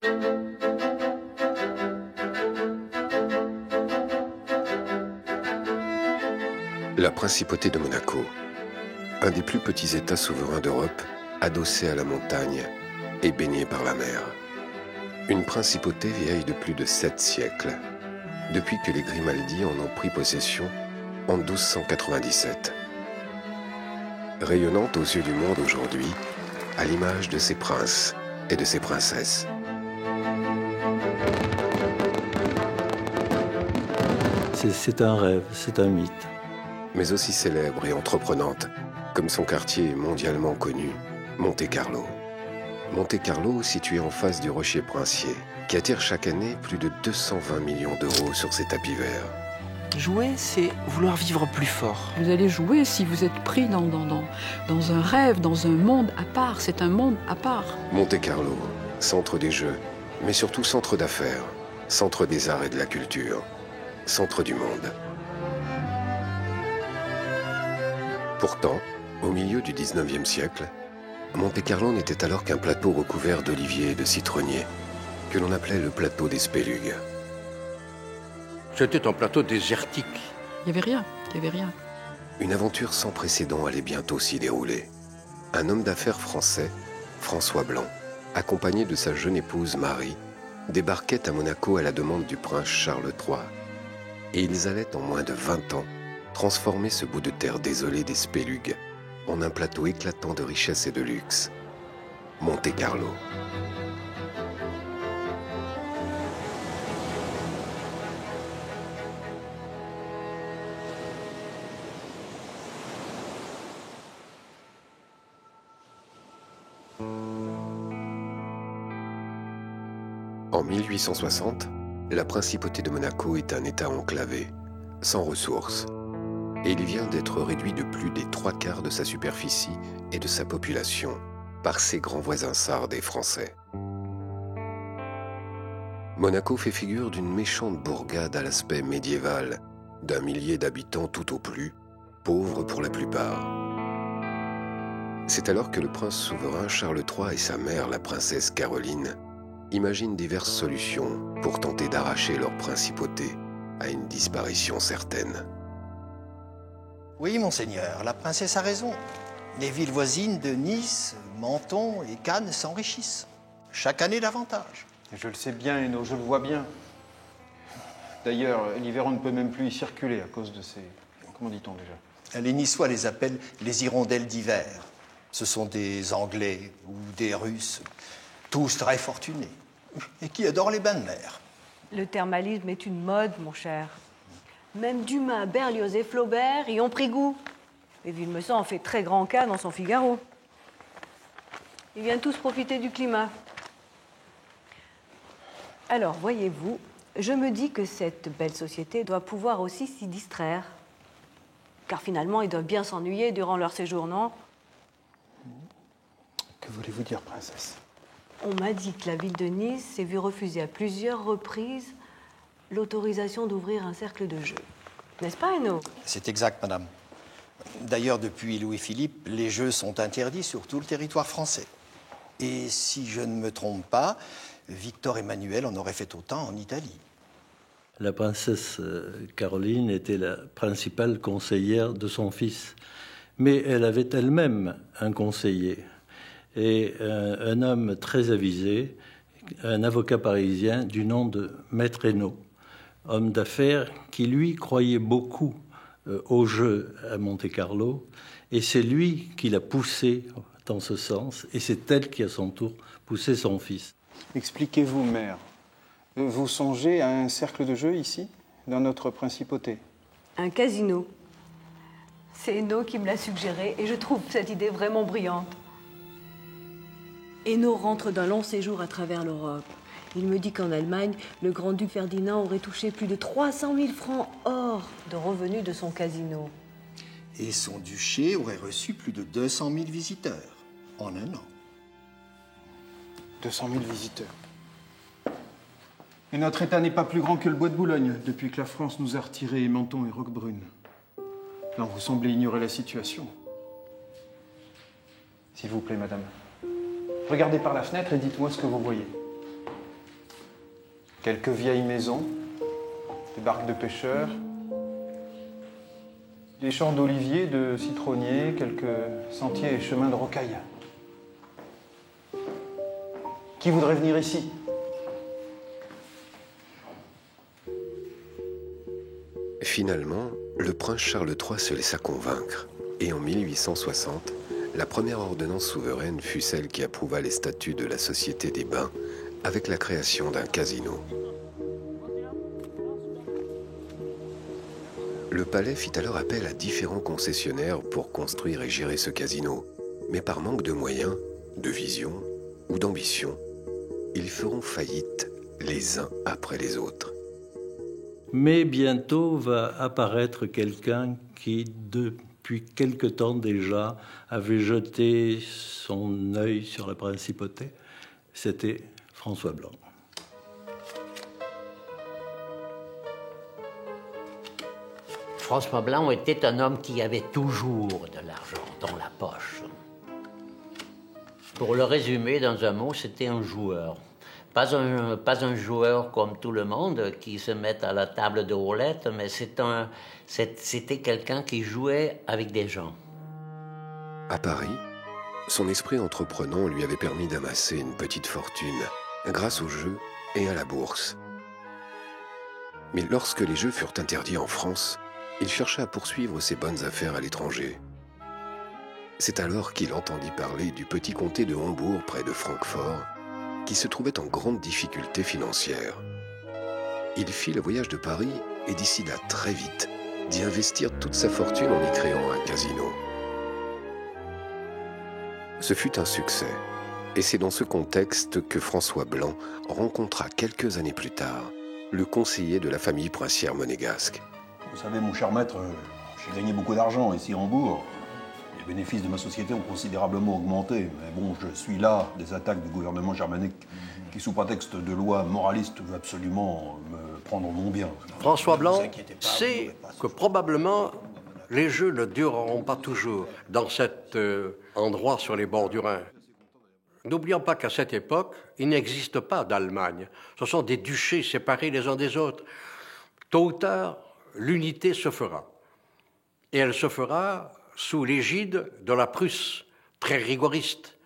La principauté de Monaco, un des plus petits États souverains d'Europe, adossé à la montagne et baigné par la mer. Une principauté vieille de plus de 7 siècles, depuis que les Grimaldi en ont pris possession en 1297. Rayonnante aux yeux du monde aujourd'hui, à l'image de ses princes et de ses princesses. C'est un rêve, c'est un mythe. Mais aussi célèbre et entreprenante, comme son quartier mondialement connu, Monte-Carlo. Monte-Carlo, situé en face du Rocher Princier, qui attire chaque année plus de 220 millions d'euros sur ses tapis verts. Jouer, c'est vouloir vivre plus fort. Vous allez jouer si vous êtes pris dans un rêve, dans un monde à part. C'est un monde à part. Monte-Carlo, centre des jeux, mais surtout centre d'affaires, centre des arts et de la culture, centre du monde. Pourtant, au milieu du 19e siècle, Monte-Carlo n'était alors qu'un plateau recouvert d'oliviers et de citronniers, que l'on appelait le plateau des Spélugues. C'était un plateau désertique. Il n'y avait rien, il n'y avait rien. Une aventure sans précédent allait bientôt s'y dérouler. Un homme d'affaires français, François Blanc, accompagné de sa jeune épouse Marie, débarquait à Monaco à la demande du prince Charles III. Et ils allaient en moins de 20 ans transformer ce bout de terre désolé des Spélugues en un plateau éclatant de richesse et de luxe. Monte-Carlo. En 1860, la principauté de Monaco est un État enclavé, sans ressources, et il vient d'être réduit de plus des 3/4 de sa superficie et de sa population par ses grands voisins sardes et français. Monaco fait figure d'une méchante bourgade à l'aspect médiéval, d'1 millier d'habitants tout au plus, pauvres pour la plupart. C'est alors que le prince souverain Charles III et sa mère, la princesse Caroline, imaginent diverses solutions pour tenter d'arracher leur principauté à une disparition certaine. Oui, monseigneur, la princesse a raison. Les villes voisines de Nice, Menton et Cannes s'enrichissent. Chaque année davantage. Je le sais bien, Hénaud, je le vois bien. D'ailleurs, l'hiver, on ne peut même plus y circuler à cause de ces... Comment dit-on déjà? Les Niçois les appellent les hirondelles d'hiver. Ce sont des Anglais ou des Russes, tous très fortunés, et qui adorent les bains de mer. Le thermalisme est une mode, mon cher. Même Dumas, Berlioz et Flaubert y ont pris goût. Et Villemessant en fait très grand cas dans son Figaro. Ils viennent tous profiter du climat. Alors, voyez-vous, je me dis que cette belle société doit pouvoir aussi s'y distraire. Car finalement, ils doivent bien s'ennuyer durant leur séjour, non? Que voulez-vous dire, princesse? On m'a dit que la ville de Nice s'est vue refuser à plusieurs reprises l'autorisation d'ouvrir un cercle de jeux. N'est-ce pas, Hénaud? C'est exact, madame. D'ailleurs, depuis Louis-Philippe, les jeux sont interdits sur tout le territoire français. Et si je ne me trompe pas, Victor Emmanuel en aurait fait autant en Italie. La princesse Caroline était la principale conseillère de son fils. Mais elle avait elle-même un conseiller. Et un homme très avisé, un avocat parisien du nom de Maître Hénaud, homme d'affaires qui, lui, croyait beaucoup au jeu à Monte-Carlo, et c'est lui qui l'a poussé dans ce sens, et c'est elle qui, à son tour, poussé son fils. Expliquez-vous, mère. Vous songez à un cercle de jeu ici, dans notre principauté? Un casino. C'est Hénaud qui me l'a suggéré, et je trouve cette idée vraiment brillante. Hénaud rentre d'un long séjour à travers l'Europe. Il me dit qu'en Allemagne, le grand-duc Ferdinand aurait touché plus de 300 000 francs or de revenus de son casino. Et son duché aurait reçu plus de 200 000 visiteurs en un an. 200 000 visiteurs. Et notre État n'est pas plus grand que le bois de Boulogne depuis que la France nous a retiré Menton et Roquebrune. Non, vous semblez ignorer la situation. S'il vous plaît, madame. Regardez par la fenêtre et dites-moi ce que vous voyez. quelques vieilles maisons, des barques de pêcheurs, des champs d'oliviers, de citronniers, quelques sentiers et chemins de rocaille. Qui voudrait venir ici? Finalement, le prince Charles III se laissa convaincre, et en 1860, la première ordonnance souveraine fut celle qui approuva les statuts de la Société des Bains avec la création d'un casino. Le palais fit alors appel à différents concessionnaires pour construire et gérer ce casino, mais par manque de moyens, de vision ou d'ambition, ils feront faillite les uns après les autres. Mais bientôt va apparaître quelqu'un qui, depuis quelque temps déjà, avait jeté son œil sur la principauté. C'était François Blanc. François Blanc était un homme qui avait toujours de l'argent dans la poche. Pour le résumer dans un mot, c'était un joueur. Pas un joueur comme tout le monde qui se met à la table de roulette, mais c'était quelqu'un qui jouait avec des gens. À Paris, son esprit entreprenant lui avait permis d'amasser une petite fortune grâce aux jeux et à la bourse. Mais lorsque les jeux furent interdits en France, il chercha à poursuivre ses bonnes affaires à l'étranger. C'est alors qu'il entendit parler du petit comté de Hombourg près de Francfort, qui se trouvait en grande difficulté financière. Il fit le voyage de Paris et décida très vite d'y investir toute sa fortune en y créant un casino. Ce fut un succès, et c'est dans ce contexte que François Blanc rencontra quelques années plus tard le conseiller de la famille princière monégasque. Vous savez, mon cher maître, j'ai gagné beaucoup d'argent ici à Hambourg. Les bénéfices de ma société ont considérablement augmenté. Mais bon, je suis là des attaques du gouvernement germanique qui, sous prétexte de loi moraliste, veut absolument me prendre mon bien. François Blanc sait que probablement les jeux ne dureront pas toujours dans cet endroit sur les bords du Rhin. N'oublions pas qu'à cette époque, il n'existe pas d'Allemagne. Ce sont des duchés séparés les uns des autres. Tôt ou tard, l'unité se fera. Et elle se fera sous l'égide de la Prusse, très rigoriste.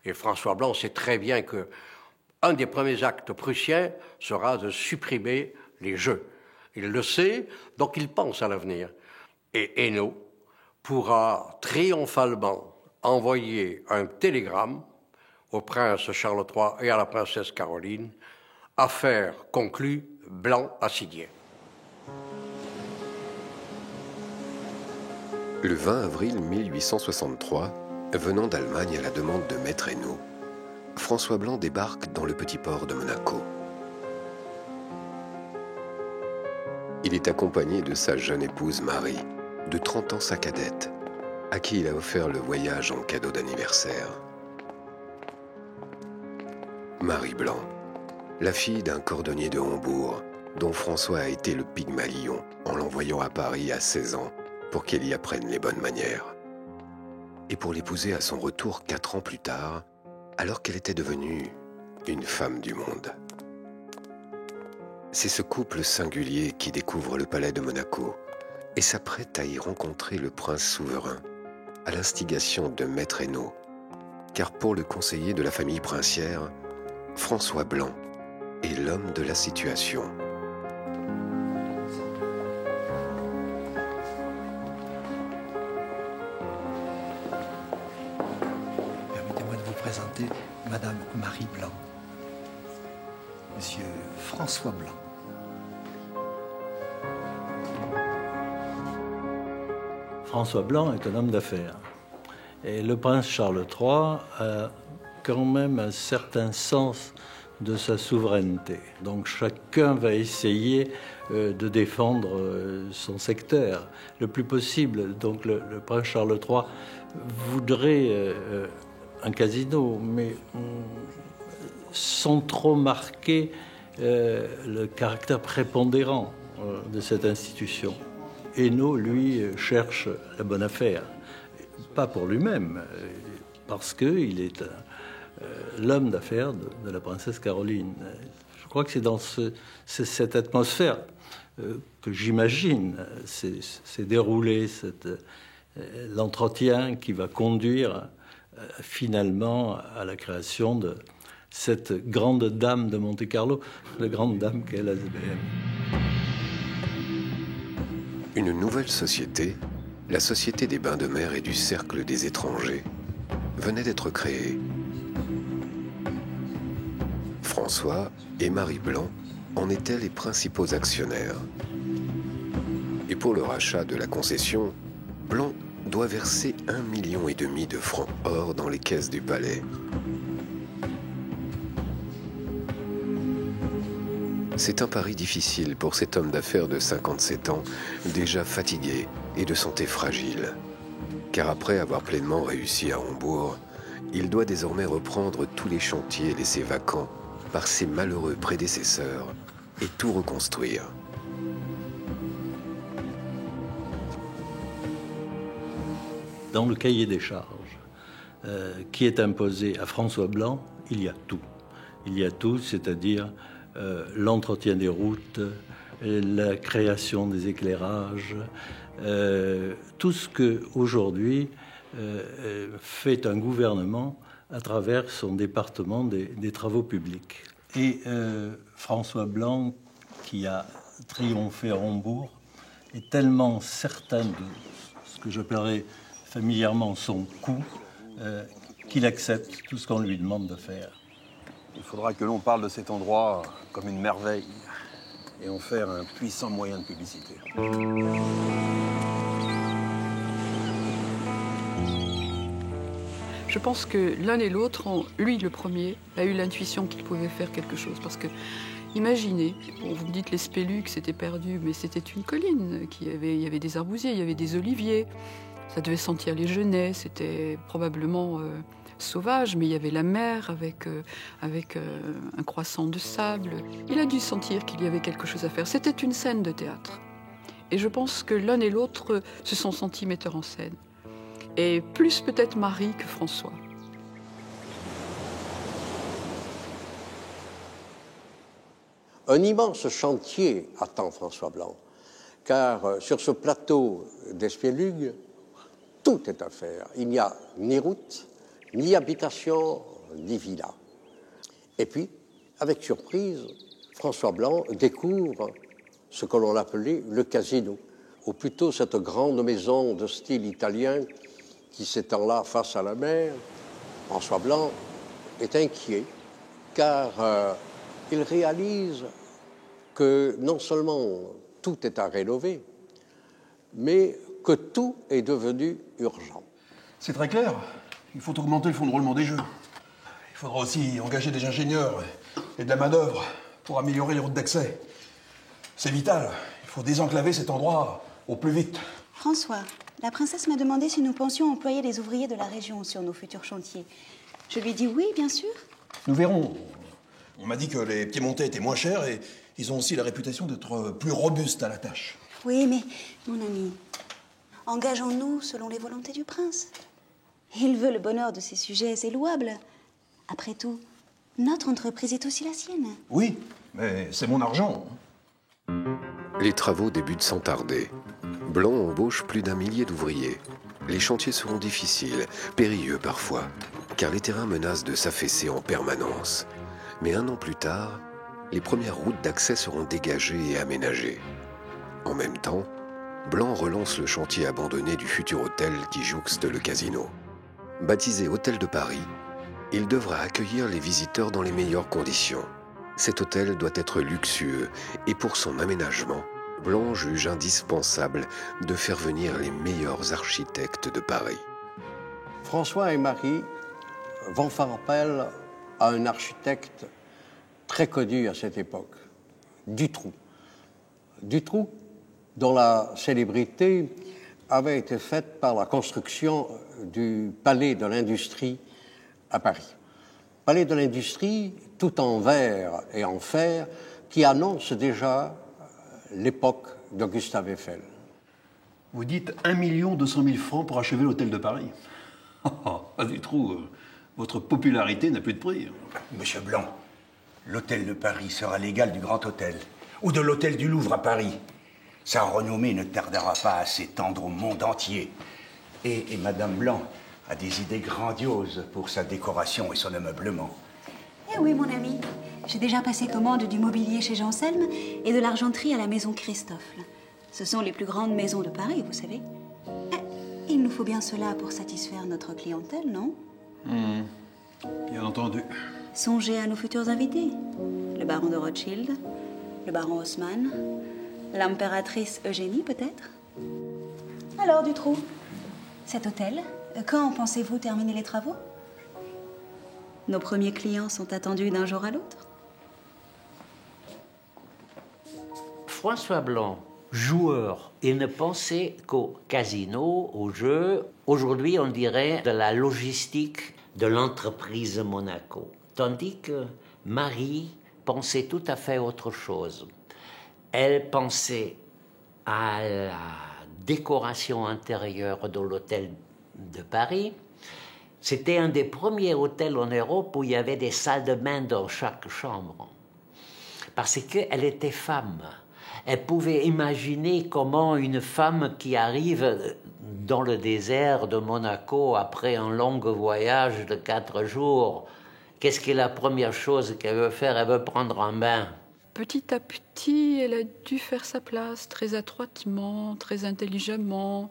Et François Blanc sait très bien qu'un des premiers actes prussiens sera de supprimer les jeux. Il le sait, donc il pense à l'avenir. Et Hainaut pourra triomphalement envoyer un télégramme au prince Charles III et à la princesse Caroline, affaire conclue, Blanc a signé. Le 20 avril 1863, venant d'Allemagne à la demande de Maître Hainaut, François Blanc débarque dans le petit port de Monaco. Il est accompagné de sa jeune épouse Marie, de 30 ans sa cadette, à qui il a offert le voyage en cadeau d'anniversaire. Marie Blanc, la fille d'un cordonnier de Hombourg, dont François a été le Pygmalion en l'envoyant à Paris à 16 ans pour qu'elle y apprenne les bonnes manières. Et pour l'épouser à son retour 4 ans plus tard, alors qu'elle était devenue une femme du monde. C'est ce couple singulier qui découvre le palais de Monaco et s'apprête à y rencontrer le prince souverain, à l'instigation de Maître Hainaut, car pour le conseiller de la famille princière, François Blanc est l'homme de la situation. Permettez-moi de vous présenter Madame Marie Blanc, Monsieur François Blanc. François Blanc est un homme d'affaires. Et le prince Charles III a quand même un certain sens de sa souveraineté. Donc chacun va essayer de défendre son secteur le plus possible. Donc le prince Charles III voudrait un casino, mais sans trop marquer le caractère prépondérant de cette institution. Hainaut, lui, cherche la bonne affaire. Pas pour lui-même, parce qu'il est l'homme d'affaires de la princesse Caroline. Je crois que c'est dans cette atmosphère que j'imagine s'est déroulé l'entretien qui va conduire finalement à la création de cette grande dame de Monte-Carlo, la grande dame qu'est la SBM. Une nouvelle société, la Société des Bains de Mer et du Cercle des Étrangers, venait d'être créée. François et Marie Blanc en étaient les principaux actionnaires. Et pour le rachat de la concession, Blanc doit verser 1,5 million de francs or dans les caisses du palais. C'est un pari difficile pour cet homme d'affaires de 57 ans, déjà fatigué et de santé fragile. Car après avoir pleinement réussi à Hambourg, il doit désormais reprendre tous les chantiers laissés vacants par ses malheureux prédécesseurs et tout reconstruire. Dans le cahier des charges qui est imposé à François Blanc, il y a tout. Il y a tout, c'est-à-dire l'entretien des routes, la création des éclairages, tout ce qu'aujourd'hui fait un gouvernement à travers son département des travaux publics. Et François Blanc, qui a triomphé à Hambourg, est tellement certain de ce que j'appellerais familièrement son coup, qu'il accepte tout ce qu'on lui demande de faire. Il faudra que l'on parle de cet endroit comme une merveille et en faire un puissant moyen de publicité. Je pense que l'un et l'autre, lui le premier, a eu l'intuition qu'il pouvait faire quelque chose. Parce que, imaginez, bon, vous me dites les Spélux c'était perdu, mais c'était une colline, il y avait des arbousiers, il y avait des oliviers, ça devait sentir les genêts, c'était probablement sauvage, mais il y avait la mer avec un croissant de sable. Il a dû sentir qu'il y avait quelque chose à faire. C'était une scène de théâtre. Et je pense que l'un et l'autre se sont sentis metteurs en scène. Et plus peut-être Marie que François. Un immense chantier attend François Blanc, car sur ce plateau d'Espélugues, tout est à faire. Il n'y a ni route, ni habitation, ni villa. Et puis, avec surprise, François Blanc découvre ce que l'on appelait le casino, ou plutôt cette grande maison de style italien qui s'étend là face à la mer. François Blanc est inquiet, car il réalise que non seulement tout est à rénover, mais que tout est devenu urgent. C'est très clair. Il faut augmenter le fonds de roulement des jeux. Il faudra aussi engager des ingénieurs et de la main-d'œuvre pour améliorer les routes d'accès. C'est vital. Il faut désenclaver cet endroit au plus vite. François, la princesse m'a demandé si nous pensions employer les ouvriers de la région sur nos futurs chantiers. Je lui ai dit oui, bien sûr. Nous verrons. On m'a dit que les piémontais étaient moins chers et ils ont aussi la réputation d'être plus robustes à la tâche. Oui, mais mon ami, engageons-nous selon les volontés du prince. Il veut le bonheur de ses sujets, c'est louable. Après tout, notre entreprise est aussi la sienne. Oui, mais c'est mon argent. Les travaux débutent sans tarder. Blanc embauche plus d'1 millier d'ouvriers. Les chantiers seront difficiles, périlleux parfois, car les terrains menacent de s'affaisser en permanence. Mais 1 an plus tard, les premières routes d'accès seront dégagées et aménagées. En même temps, Blanc relance le chantier abandonné du futur hôtel qui jouxte le casino. Baptisé Hôtel de Paris, il devra accueillir les visiteurs dans les meilleures conditions. Cet hôtel doit être luxueux et pour son aménagement, Blanc juge indispensable de faire venir les meilleurs architectes de Paris. François et Marie vont faire appel à un architecte très connu à cette époque, Dutroux. Dutroux, dont la célébrité avait été faite par la construction du Palais de l'Industrie à Paris. Palais de l'Industrie, tout en verre et en fer, qui annonce déjà l'époque de Gustave Eiffel. Vous dites 1 200 000 francs pour achever l'hôtel de Paris. Dutroux, votre popularité n'a plus de prix. Monsieur Blanc, L'hôtel de Paris sera l'égal du Grand Hôtel, ou de l'hôtel du Louvre à Paris. Sa renommée ne tardera pas à s'étendre au monde entier. Et Madame Blanc a des idées grandioses pour sa décoration et son ameublement. Eh oui, mon ami. J'ai déjà passé commande du mobilier chez Janselme et de l'argenterie à la maison Christophe. Ce sont les plus grandes maisons de Paris, vous savez. Il nous faut bien cela pour satisfaire notre clientèle, non? Bien entendu. Songez à nos futurs invités. Le baron de Rothschild, le baron Haussmann, l'impératrice Eugénie, peut-être? Alors, Dutroux, cet hôtel, quand pensez-vous terminer les travaux? Nos premiers clients sont attendus d'un jour à l'autre. François Blanc, joueur, il ne pensait qu'au casino, au jeu. Aujourd'hui, on dirait de la logistique de l'entreprise Monaco. Tandis que Marie pensait tout à fait autre chose. Elle pensait à la décoration intérieure de l'hôtel de Paris. C'était un des premiers hôtels en Europe où il y avait des salles de bain dans chaque chambre. Parce qu'elle était femme. Elle pouvait imaginer comment une femme qui arrive dans le désert de Monaco après un long voyage de 4 jours, qu'est-ce qui est la première chose qu'elle veut faire? Elle veut prendre un bain. Petit à petit, elle a dû faire sa place, très adroitement, très intelligemment.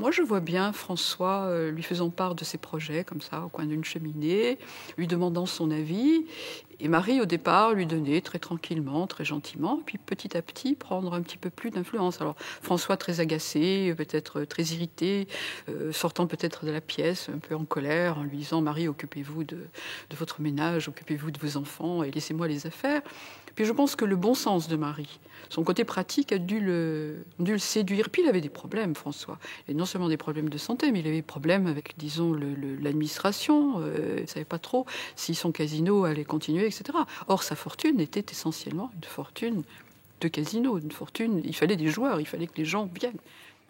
Moi, je vois bien François lui faisant part de ses projets, comme ça, au coin d'une cheminée, lui demandant son avis. Et Marie, au départ, lui donnait très tranquillement, très gentiment, puis petit à petit, prendre un petit peu plus d'influence. Alors, François, très agacé, peut-être très irrité, sortant peut-être de la pièce, un peu en colère, en lui disant « Marie, occupez-vous de votre ménage, occupez-vous de vos enfants et laissez-moi les affaires ». Puis je pense que le bon sens de Marie, son côté pratique a dû le séduire. Puis il avait des problèmes, François. Il avait non seulement des problèmes de santé, mais il avait des problèmes avec, disons, l'administration. Il ne savait pas trop si son casino allait continuer, etc. Or, sa fortune était essentiellement une fortune de casino, une fortune... Il fallait des joueurs, il fallait que les gens viennent.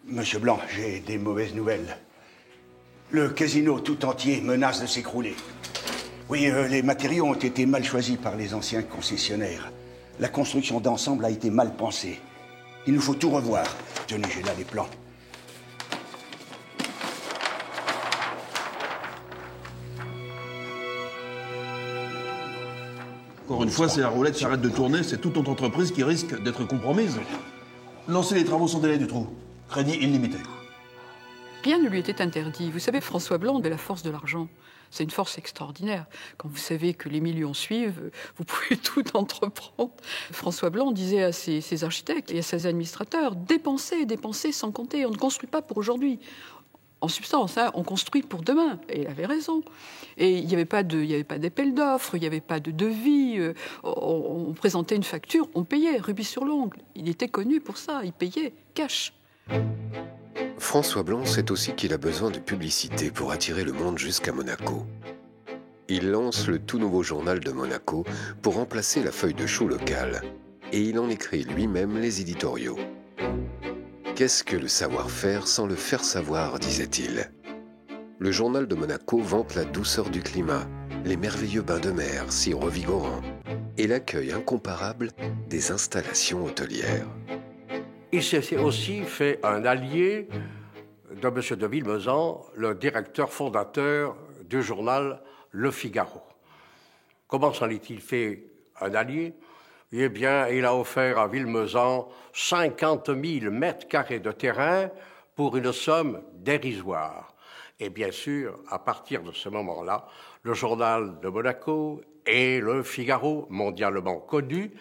Monsieur Blanc, j'ai des mauvaises nouvelles. Le casino tout entier menace de s'écrouler. Oui, les matériaux ont été mal choisis par les anciens concessionnaires. La construction d'ensemble a été mal pensée. Il nous faut tout revoir. Tenez, j'ai là les plans. Encore une fois, si la roulette s'arrête de tourner, c'est toute notre entreprise qui risque d'être compromise. Lancez les travaux sans délai, Dutroux. Crédit illimité. Rien ne lui était interdit. Vous savez, François Blanc avait la force de l'argent. C'est une force extraordinaire. Quand vous savez que les millions suivent, vous pouvez tout entreprendre. François Blanc disait à ses architectes et à ses administrateurs, dépensez, dépensez sans compter. On ne construit pas pour aujourd'hui. En substance, hein, on construit pour demain. Et il avait raison. Et il n'y avait pas d'appel d'offres, il n'y avait pas de devis. On présentait une facture, on payait, rubis sur l'ongle. Il était connu pour ça, il payait cash. François Blanc sait aussi qu'il a besoin de publicité pour attirer le monde jusqu'à Monaco. Il lance le tout nouveau journal de Monaco pour remplacer la feuille de chou locale. Et il en écrit lui-même les éditoriaux. Qu'est-ce que le savoir-faire sans le faire savoir, disait-il. Le journal de Monaco vante la douceur du climat, les merveilleux bains de mer si revigorants et l'accueil incomparable des installations hôtelières. Il s'est aussi fait un allié de M. de Villemezan, le directeur fondateur du journal Le Figaro. Comment s'en est-il fait un allié? Eh bien, il a offert à Villemezan 50 000 mètres carrés de terrain pour une somme dérisoire. Et bien sûr, à partir de ce moment-là, le journal de Monaco et Le Figaro, mondialement connu,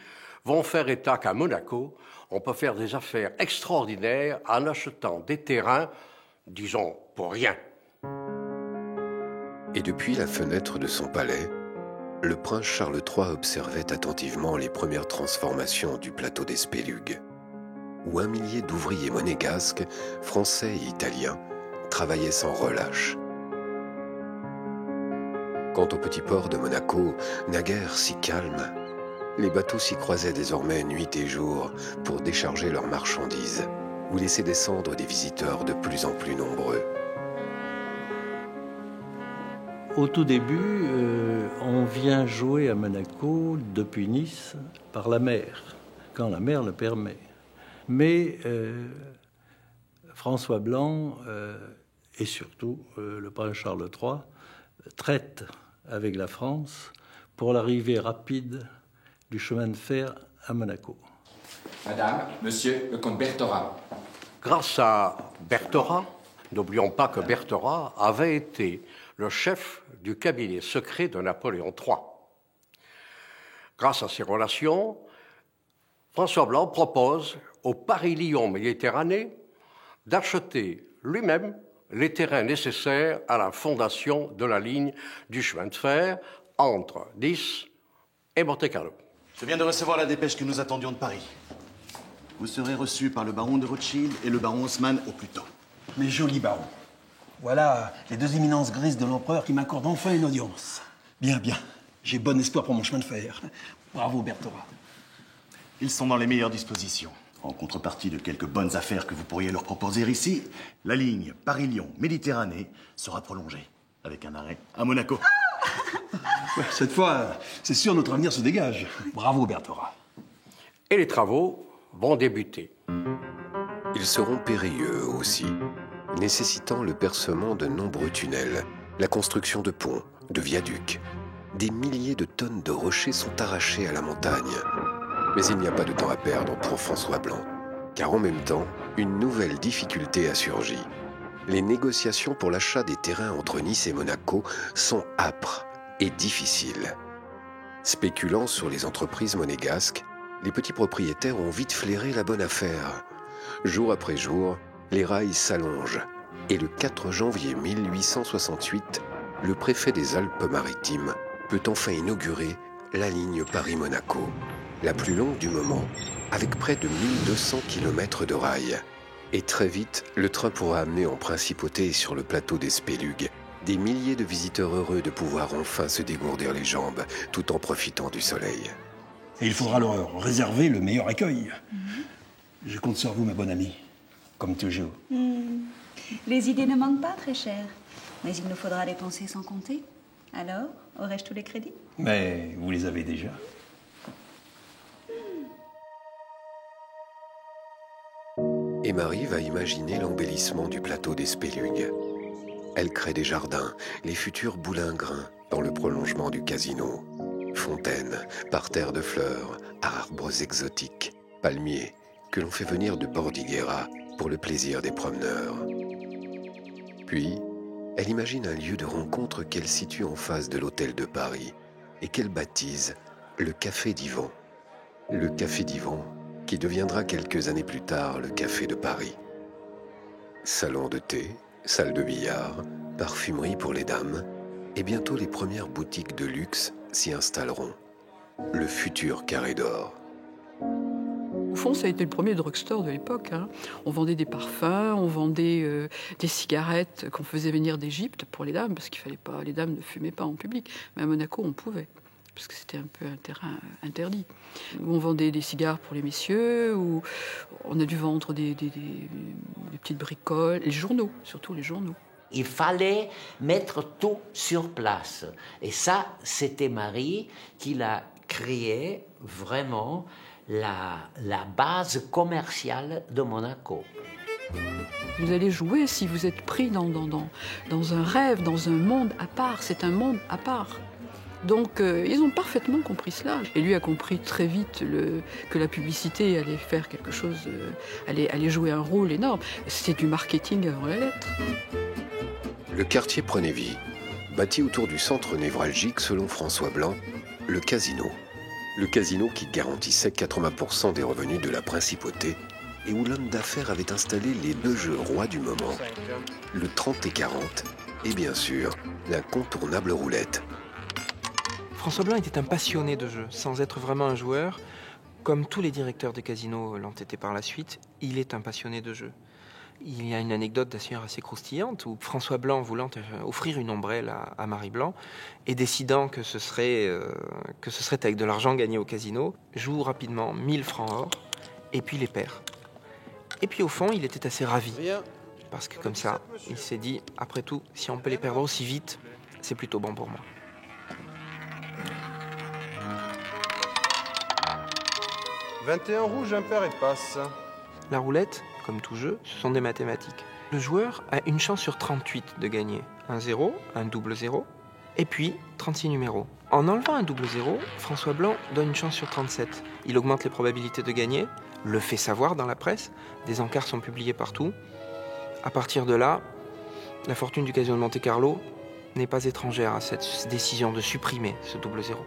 vont faire état qu'à Monaco, on peut faire des affaires extraordinaires en achetant des terrains, disons, pour rien. Et depuis la fenêtre de son palais, le prince Charles III observait attentivement les premières transformations du plateau des Spélugues, où 1 millier d'ouvriers monégasques, français et italiens, travaillaient sans relâche. Quant au petit port de Monaco, naguère si calme, les bateaux s'y croisaient désormais nuit et jour pour décharger leurs marchandises ou laisser descendre des visiteurs de plus en plus nombreux. Au tout début, on vient jouer à Monaco depuis Nice par la mer, quand la mer le permet. Mais François Blanc et surtout le prince Charles III traitent avec la France pour l'arrivée rapide du chemin de fer à Monaco. Madame, monsieur le comte Bertorat. Grâce à Bertorat, n'oublions pas que Bertorat avait été le chef du cabinet secret de Napoléon III. Grâce à ces relations, François Blanc propose au Paris-Lyon-Méditerranée d'acheter lui-même les terrains nécessaires à la fondation de la ligne du chemin de fer entre Nice et Monte-Carlo. Je viens de recevoir la dépêche que nous attendions de Paris. Vous serez reçu par le baron de Rothschild et le baron Haussmann au plus tôt. Mes jolis barons, voilà les deux éminences grises de l'empereur qui m'accordent enfin une audience. Bien, bien. J'ai bon espoir pour mon chemin de fer. Bravo, Bertorat. Ils sont dans les meilleures dispositions. En contrepartie de quelques bonnes affaires que vous pourriez leur proposer ici, la ligne Paris-Lyon-Méditerranée sera prolongée, avec un arrêt à Monaco. Ouais, cette fois, c'est sûr, notre avenir se dégage. Bravo, Bertorat. Et les travaux vont débuter. Ils seront périlleux aussi, nécessitant le percement de nombreux tunnels, la construction de ponts, de viaducs. Des milliers de tonnes de rochers sont arrachés à la montagne. Mais il n'y a pas de temps à perdre pour François Blanc, car en même temps, une nouvelle difficulté a surgi. Les négociations pour l'achat des terrains entre Nice et Monaco sont âpres et difficiles. Spéculant sur les entreprises monégasques, les petits propriétaires ont vite flairé la bonne affaire. Jour après jour, les rails s'allongent et le 4 janvier 1868, le préfet des Alpes-Maritimes peut enfin inaugurer la ligne Paris-Monaco, la plus longue du moment, avec près de 1200 km de rails. Et très vite, le train pourra amener en principauté et sur le plateau des Spélugues des milliers de visiteurs heureux de pouvoir enfin se dégourdir les jambes tout en profitant du soleil. Et il faudra leur réserver le meilleur accueil. Je compte sur vous, ma bonne amie, comme toujours. Les idées ne manquent pas, très cher. Mais il nous faudra dépenser sans compter. Alors, aurais-je tous les crédits? Mais vous les avez déjà. Et Marie va imaginer l'embellissement du plateau des Spélugues. Elle crée des jardins, les futurs boulingrins, dans le prolongement du casino. Fontaines, parterres de fleurs, arbres exotiques, palmiers, que l'on fait venir de Bordighera pour le plaisir des promeneurs. Puis, elle imagine un lieu de rencontre qu'elle situe en face de l'hôtel de Paris et qu'elle baptise le Café d'Yvan. Le Café d'Yvan qui deviendra quelques années plus tard le Café de Paris. Salon de thé, salle de billard, parfumerie pour les dames, et bientôt les premières boutiques de luxe s'y installeront. Le futur Carré d'Or. Au fond, ça a été le premier drugstore de l'époque. On vendait des parfums, on vendait des cigarettes qu'on faisait venir d'Égypte pour les dames, parce qu'il fallait pas, les dames ne fumaient pas en public. Mais à Monaco, on pouvait, parce que c'était un peu un terrain interdit. On vendait des cigares pour les messieurs, ou on a dû vendre des petites bricoles, les journaux, surtout les journaux. Il fallait mettre tout sur place. Et ça, c'était Marie qui l'a créé vraiment la base commerciale de Monaco. Vous allez jouer si vous êtes pris dans un rêve, dans un monde à part. C'est un monde à part. Donc, ils ont parfaitement compris cela. Et lui a compris très vite que la publicité allait faire quelque chose, allait jouer un rôle énorme. C'était du marketing avant la lettre. Le quartier prenait vie, bâti autour du centre névralgique, selon François Blanc, le casino. Le casino qui garantissait 80% des revenus de la principauté et où l'homme d'affaires avait installé les deux jeux rois du moment, le 30 et 40 et bien sûr l'incontournable roulette. François Blanc était un passionné de jeu, sans être vraiment un joueur. Comme tous les directeurs de casinos l'ont été par la suite, il est un passionné de jeu. Il y a une anecdote d'ailleurs assez croustillante où François Blanc, voulant offrir une ombrelle à Marie Blanc et décidant que ce serait avec de l'argent gagné au casino, joue rapidement 1000 francs or et puis les perd. Et puis au fond, il était assez ravi parce que comme ça, il s'est dit, après tout, si on peut les perdre aussi vite, c'est plutôt bon pour moi. « 21 rouge, impair et passe. » La roulette, comme tout jeu, ce sont des mathématiques. Le joueur a une chance sur 38 de gagner. Un 0, un double 0, et puis 36 numéros. En enlevant un double 0, François Blanc donne une chance sur 37. Il augmente les probabilités de gagner, le fait savoir dans la presse, des encarts sont publiés partout. À partir de là, la fortune du Casino de Monte-Carlo n'est pas étrangère à cette décision de supprimer ce double 0.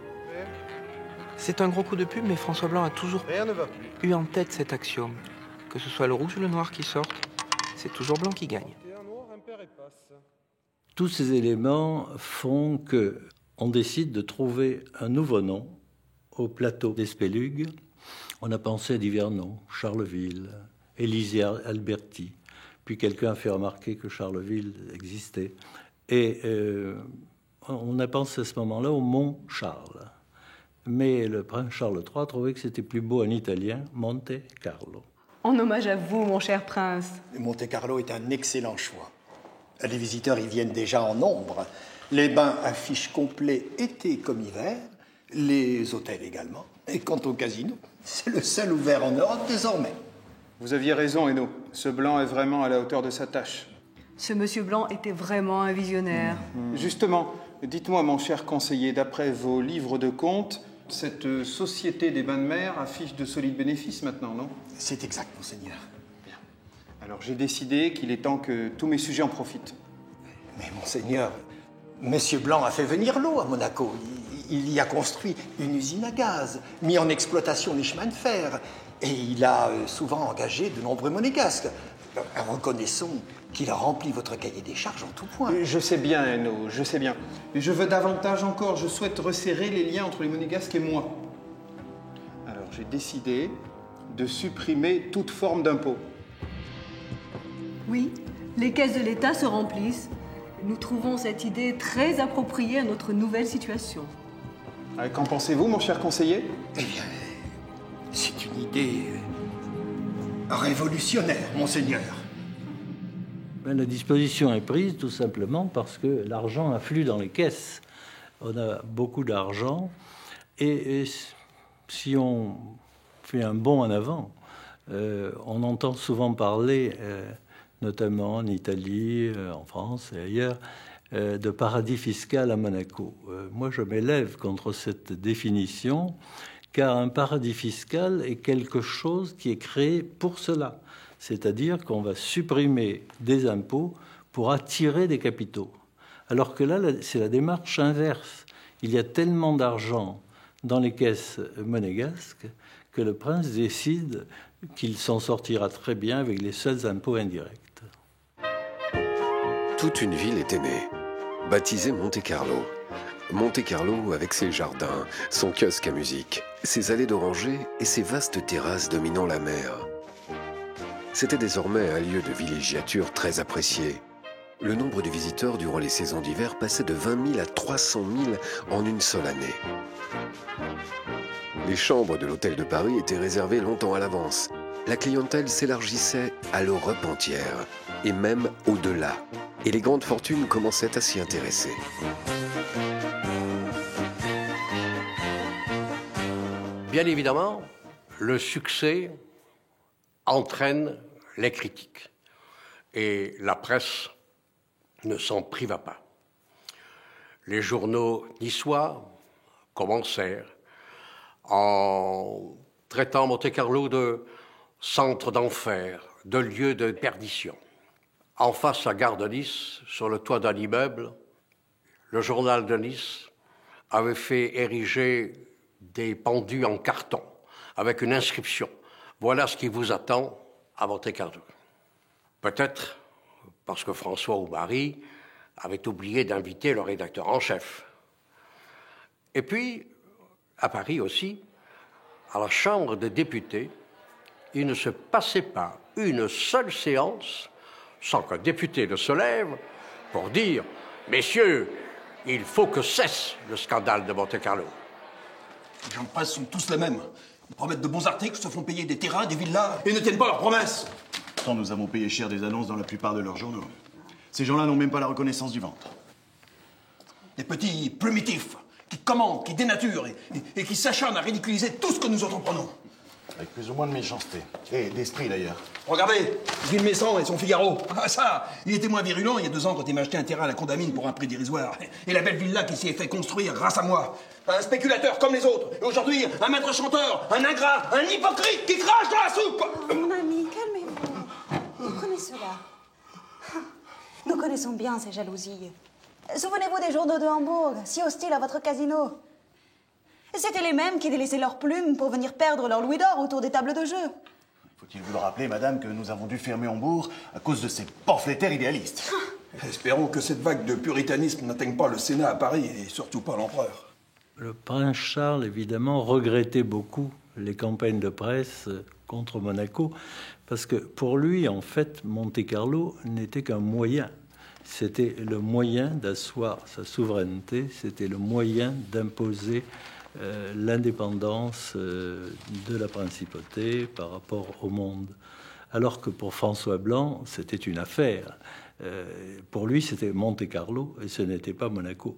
C'est un gros coup de pub, mais François Blanc a toujours eu en tête cet axiome. Que ce soit le rouge ou le noir qui sortent, c'est toujours Blanc qui gagne. Tous ces éléments font qu'on décide de trouver un nouveau nom au plateau des Spélugues. On a pensé à divers noms, Charleville, Élisée Alberti. Puis quelqu'un a fait remarquer que Charleville existait. Et on a pensé à ce moment-là au Mont Charles. Mais le prince Charles III trouvait que c'était plus beau en italien, Monte Carlo. En hommage à vous, mon cher prince. Monte Carlo est un excellent choix. Les visiteurs y viennent déjà en nombre. Les bains affichent complet été comme hiver, les hôtels également. Et quant au casino, c'est le seul ouvert en Europe désormais. Vous aviez raison, Hainaut. Ce Blanc est vraiment à la hauteur de sa tâche. Ce monsieur Blanc était vraiment un visionnaire. Justement, dites-moi, mon cher conseiller, d'après vos livres de comptes, cette société des bains de mer affiche de solides bénéfices maintenant, non? C'est exact, monseigneur. Bien. Alors j'ai décidé qu'il est temps que tous mes sujets en profitent. Mais monseigneur, monsieur Blanc a fait venir l'eau à Monaco. Il y a construit une usine à gaz, mis en exploitation les chemins de fer, et il a souvent engagé de nombreux monégasques. Reconnaissons qu'il a rempli votre cahier des charges en tout point. Je sais bien, Hainaut, je sais bien. Mais je veux davantage encore. Je souhaite resserrer les liens entre les monégasques et moi. Alors, j'ai décidé de supprimer toute forme d'impôt. Oui, les caisses de l'État se remplissent. Nous trouvons cette idée très appropriée à notre nouvelle situation. Qu'en pensez-vous, mon cher conseiller? Eh bien, c'est une idée révolutionnaire, monseigneur. La disposition est prise tout simplement parce que l'argent afflue dans les caisses. On a beaucoup d'argent et si on fait un bond en avant, on entend souvent parler, notamment en Italie, en France et ailleurs, de paradis fiscal à Monaco. Moi, je m'élève contre cette définition, car un paradis fiscal est quelque chose qui est créé pour cela. C'est-à-dire qu'on va supprimer des impôts pour attirer des capitaux. Alors que là, c'est la démarche inverse. Il y a tellement d'argent dans les caisses monégasques que le prince décide qu'il s'en sortira très bien avec les seuls impôts indirects. Toute une ville était née, baptisée Monte-Carlo. Monte-Carlo avec ses jardins, son kiosque à musique, ses allées d'orangers et ses vastes terrasses dominant la mer. C'était désormais un lieu de villégiature très apprécié. Le nombre de visiteurs durant les saisons d'hiver passait de 20 000 à 300 000 en une seule année. Les chambres de l'hôtel de Paris étaient réservées longtemps à l'avance. La clientèle s'élargissait à l'Europe entière, et même au-delà. Et les grandes fortunes commençaient à s'y intéresser. Bien évidemment, le succès entraîne les critiques. Et la presse ne s'en priva pas. Les journaux niçois commencèrent en traitant Monte-Carlo de centre d'enfer, de lieu de perdition. En face à la gare de Nice, sur le toit d'un immeuble, le journal de Nice avait fait ériger des pendus en carton avec une inscription. Voilà ce qui vous attend à Monte-Carlo. Peut-être parce que François ou Marie avait oublié d'inviter le rédacteur en chef. Et puis, à Paris aussi, à la Chambre des députés, il ne se passait pas une seule séance sans qu'un député ne se lève pour dire « Messieurs, il faut que cesse le scandale de Monte-Carlo ». Les gens de presse sont tous les mêmes. Ils promettent de bons articles, se font payer des terrains, des villas, et ne tiennent pas leurs promesses. Pourtant, nous avons payé cher des annonces dans la plupart de leurs journaux. Ces gens-là n'ont même pas la reconnaissance du ventre. Des petits primitifs qui commandent, qui dénaturent et qui s'acharnent à ridiculiser tout ce que nous entreprenons. Avec plus ou moins de méchanceté. Et d'esprit, d'ailleurs. Regardez, Gilles Messon et son Figaro. Ah, ça, il était moins virulent il y a 2 ans quand il m'a acheté un terrain à la Condamine pour un prix dérisoire. Et la belle villa qui s'y est fait construire grâce à moi. Un spéculateur comme les autres. Et aujourd'hui, un maître chanteur, un ingrat, un hypocrite qui crache dans la soupe. Mon ami, calmez-vous. Prenez cela. Nous connaissons bien ces jalousies. Souvenez-vous des journaux de Hambourg, si hostiles à votre casino. C'étaient les mêmes qui délaissaient leurs plumes pour venir perdre leur louis d'or autour des tables de jeu. Faut-il vous le rappeler, madame, que nous avons dû fermer Hambourg à cause de ces pamphlétaires idéalistes. Espérons que cette vague de puritanisme n'atteigne pas le Sénat à Paris et surtout pas l'empereur. Le prince Charles, évidemment, regrettait beaucoup les campagnes de presse contre Monaco, parce que pour lui, en fait, Monte-Carlo n'était qu'un moyen. C'était le moyen d'asseoir sa souveraineté, c'était le moyen d'imposer l'indépendance de la principauté par rapport au monde. Alors que pour François Blanc, c'était une affaire. Pour lui, c'était Monte-Carlo et ce n'était pas Monaco.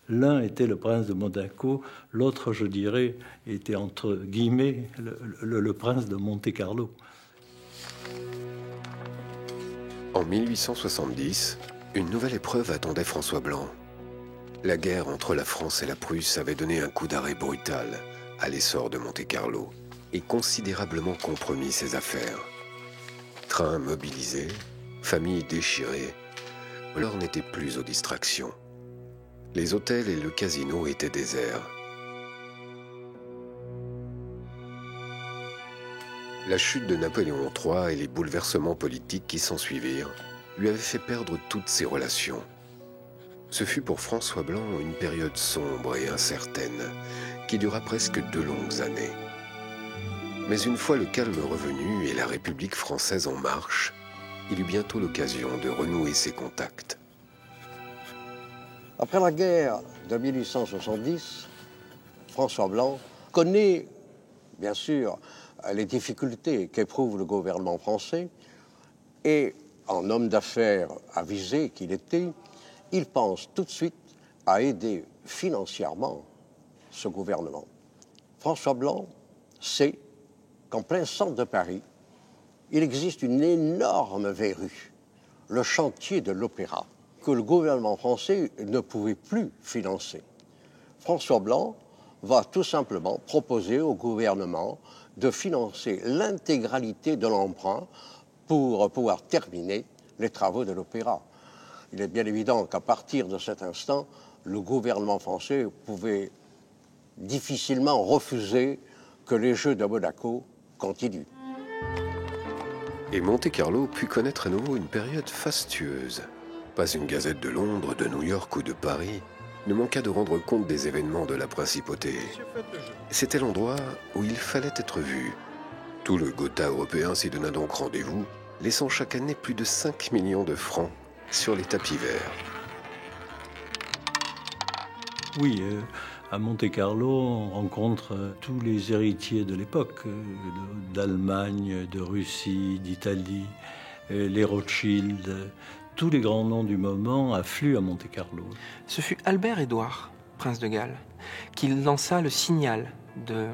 L'un était le prince de Monaco, l'autre, je dirais, était entre guillemets le prince de Monte-Carlo. En 1870, une nouvelle épreuve attendait François Blanc. La guerre entre la France et la Prusse avait donné un coup d'arrêt brutal à l'essor de Monte-Carlo et considérablement compromis ses affaires. Trains mobilisés, familles déchirées, l'heure n'était plus aux distractions. Les hôtels et le casino étaient déserts. La chute de Napoléon III et les bouleversements politiques qui s'ensuivirent lui avaient fait perdre toutes ses relations. Ce fut pour François Blanc une période sombre et incertaine, qui dura presque 2 longues années. Mais une fois le calme revenu et la République française en marche, il eut bientôt l'occasion de renouer ses contacts. Après la guerre de 1870, François Blanc connaît, bien sûr, les difficultés qu'éprouve le gouvernement français et, en homme d'affaires avisé qu'il était, il pense tout de suite à aider financièrement ce gouvernement. François Blanc sait qu'en plein centre de Paris, il existe une énorme verrue, le chantier de l'Opéra, que le gouvernement français ne pouvait plus financer. François Blanc va tout simplement proposer au gouvernement de financer l'intégralité de l'emprunt pour pouvoir terminer les travaux de l'Opéra. Il est bien évident qu'à partir de cet instant, le gouvernement français pouvait difficilement refuser que les Jeux de Monaco continuent. Et Monte-Carlo put connaître à nouveau une période fastueuse. Pas une gazette de Londres, de New York ou de Paris ne manqua de rendre compte des événements de la principauté. C'était l'endroit où il fallait être vu. Tout le Gotha européen s'y donna donc rendez-vous, laissant chaque année plus de 5 millions de francs sur les tapis verts. Oui, à Monte-Carlo, on rencontre tous les héritiers de l'époque, d'Allemagne, de Russie, d'Italie, les Rothschild. Tous les grands noms du moment affluent à Monte-Carlo. Ce fut Albert-Édouard, prince de Galles, qui lança le signal de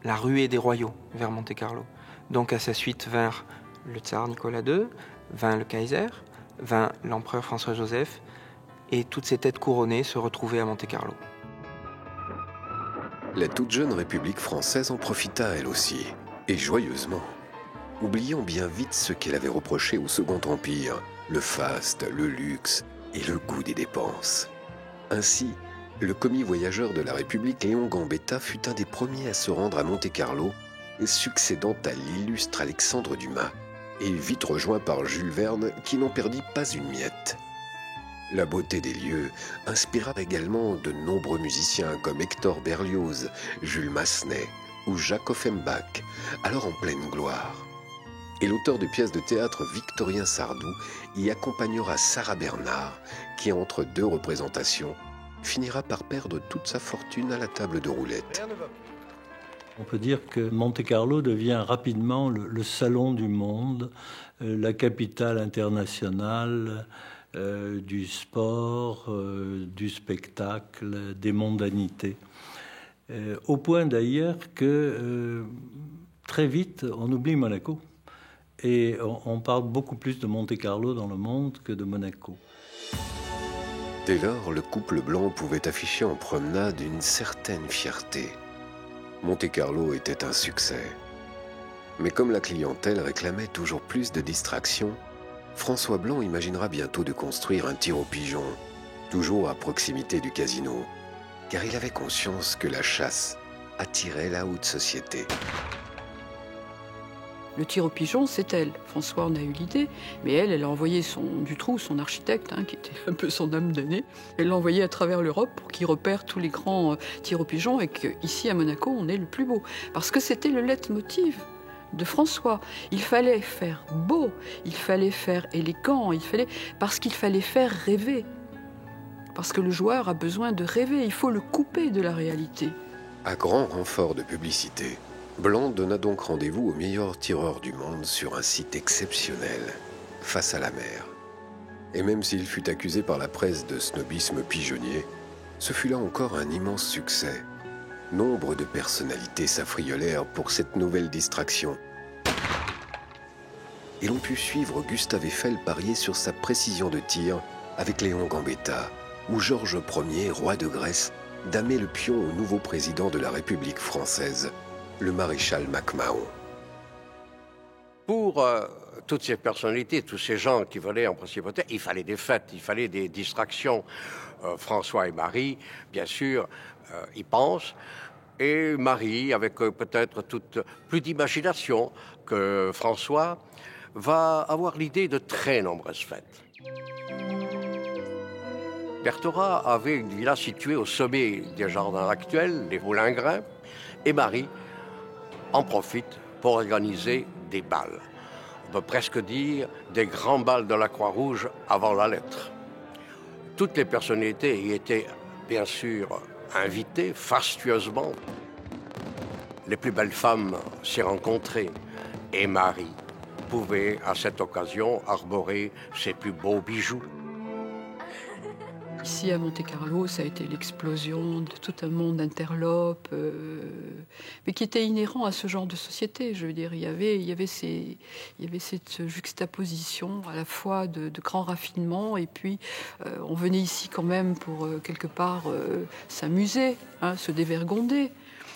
la ruée des royaux vers Monte-Carlo. Donc à sa suite vinrent le tsar Nicolas II, vint le Kaiser, vint l'empereur François-Joseph, et toutes ces têtes couronnées se retrouvaient à Monte-Carlo. La toute jeune République française en profita elle aussi, et joyeusement, oubliant bien vite ce qu'elle avait reproché au Second Empire, le faste, le luxe et le goût des dépenses. Ainsi, le commis voyageur de la République, Léon Gambetta, fut un des premiers à se rendre à Monte-Carlo, succédant à l'illustre Alexandre Dumas, et vite rejoint par Jules Verne, qui n'en perdit pas une miette. La beauté des lieux inspira également de nombreux musiciens comme Hector Berlioz, Jules Massenet ou Jacques Offenbach, alors en pleine gloire. Et l'auteur de pièces de théâtre Victorien Sardou y accompagnera Sarah Bernard, qui entre 2 représentations finira par perdre toute sa fortune à la table de roulette. On peut dire que Monte-Carlo devient rapidement le salon du monde, la capitale internationale, du sport, du spectacle, des mondanités. Au point d'ailleurs que très vite, on oublie Monaco. Et on parle beaucoup plus de Monte-Carlo dans le monde que de Monaco. Dès lors, le couple blanc pouvait afficher en promenade une certaine fierté. Monte-Carlo était un succès. Mais comme la clientèle réclamait toujours plus de distractions, François Blanc imaginera bientôt de construire un tir au pigeon, toujours à proximité du casino, car il avait conscience que la chasse attirait la haute société. Le tir au pigeon, c'est elle. François en a eu l'idée, mais elle a envoyé Dutroux, son architecte, qui était un peu son âme damnée, elle l'a envoyé à travers l'Europe pour qu'il repère tous les grands tirs au pigeon et qu'ici, à Monaco, on est le plus beau. Parce que c'était le leitmotiv de François. Il fallait faire beau, il fallait faire élégant, parce qu'il fallait faire rêver. Parce que le joueur a besoin de rêver, il faut le couper de la réalité. À grand renfort de publicité, Blanc donna donc rendez-vous au meilleur tireur du monde sur un site exceptionnel, face à la mer. Et même s'il fut accusé par la presse de snobisme pigeonnier, ce fut là encore un immense succès. Nombre de personnalités s'affriolèrent pour cette nouvelle distraction. Et l'on put suivre Gustave Eiffel parier sur sa précision de tir avec Léon Gambetta, ou Georges Ier, roi de Grèce, damer le pion au nouveau président de la République française, le maréchal MacMahon. Pour toutes ces personnalités, tous ces gens qui venaient en principauté, il fallait des fêtes, il fallait des distractions. François et Marie, bien sûr, y pensent. Et Marie, avec peut-être plus d'imagination que François, va avoir l'idée de très nombreuses fêtes. Berthorat avait une villa située au sommet des jardins actuels, les Moulingrins, et Marie en profite pour organiser des bals. On peut presque dire des grands bals de la Croix-Rouge avant la lettre. Toutes les personnalités y étaient bien sûr invitées fastueusement. Les plus belles femmes s'y rencontraient et Marie pouvait à cette occasion arborer ses plus beaux bijoux. Ici, à Monte-Carlo, ça a été l'explosion de tout un monde d'interlopes, mais qui était inhérent à ce genre de société. Je veux dire, il y avait cette juxtaposition à la fois de grand raffinement, et puis on venait ici quand même pour, quelque part, s'amuser, se dévergonder.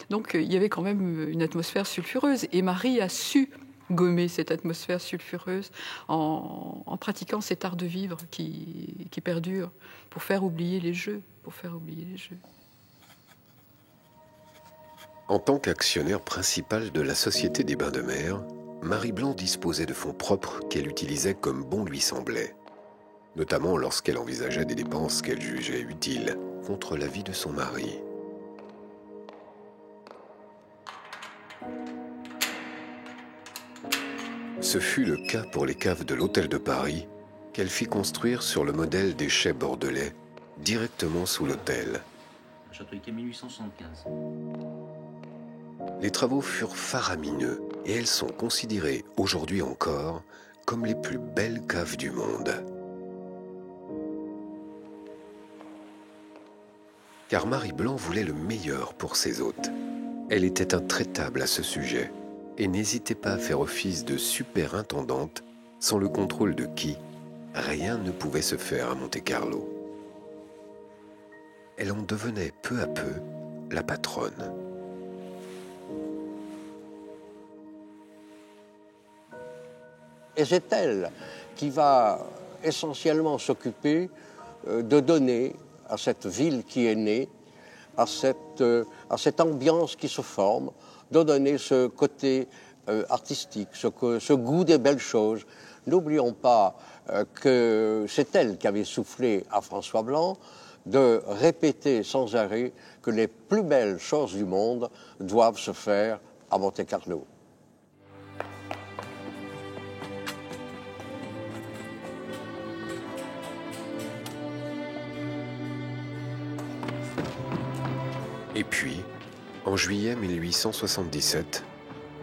Donc il y avait quand même une atmosphère sulfureuse. Et Marie a su gommer cette atmosphère sulfureuse en pratiquant cet art de vivre qui perdure pour faire oublier les jeux, En tant qu'actionnaire principal de la Société des Bains de Mer, Marie Blanc disposait de fonds propres qu'elle utilisait comme bon lui semblait, notamment lorsqu'elle envisageait des dépenses qu'elle jugeait utiles contre la vie de son mari. Ce fut le cas pour les caves de l'Hôtel de Paris, qu'elle fit construire sur le modèle des chais bordelais, directement sous l'hôtel. Château Icke 1875. Les travaux furent faramineux et elles sont considérées aujourd'hui encore comme les plus belles caves du monde. Car Marie Blanc voulait le meilleur pour ses hôtes. Elle était intraitable à ce sujet et n'hésitait pas à faire office de superintendante, sans le contrôle de qui rien ne pouvait se faire à Monte-Carlo. Elle en devenait peu à peu la patronne. Et c'est elle qui va essentiellement s'occuper de donner à cette ville qui est née, à cette ambiance qui se forme, de donner ce côté artistique, ce goût des belles choses. N'oublions pas que c'est elle qui avait soufflé à François Blanc de répéter sans arrêt que les plus belles choses du monde doivent se faire à Monte-Carlo. Et puis, en juillet 1877,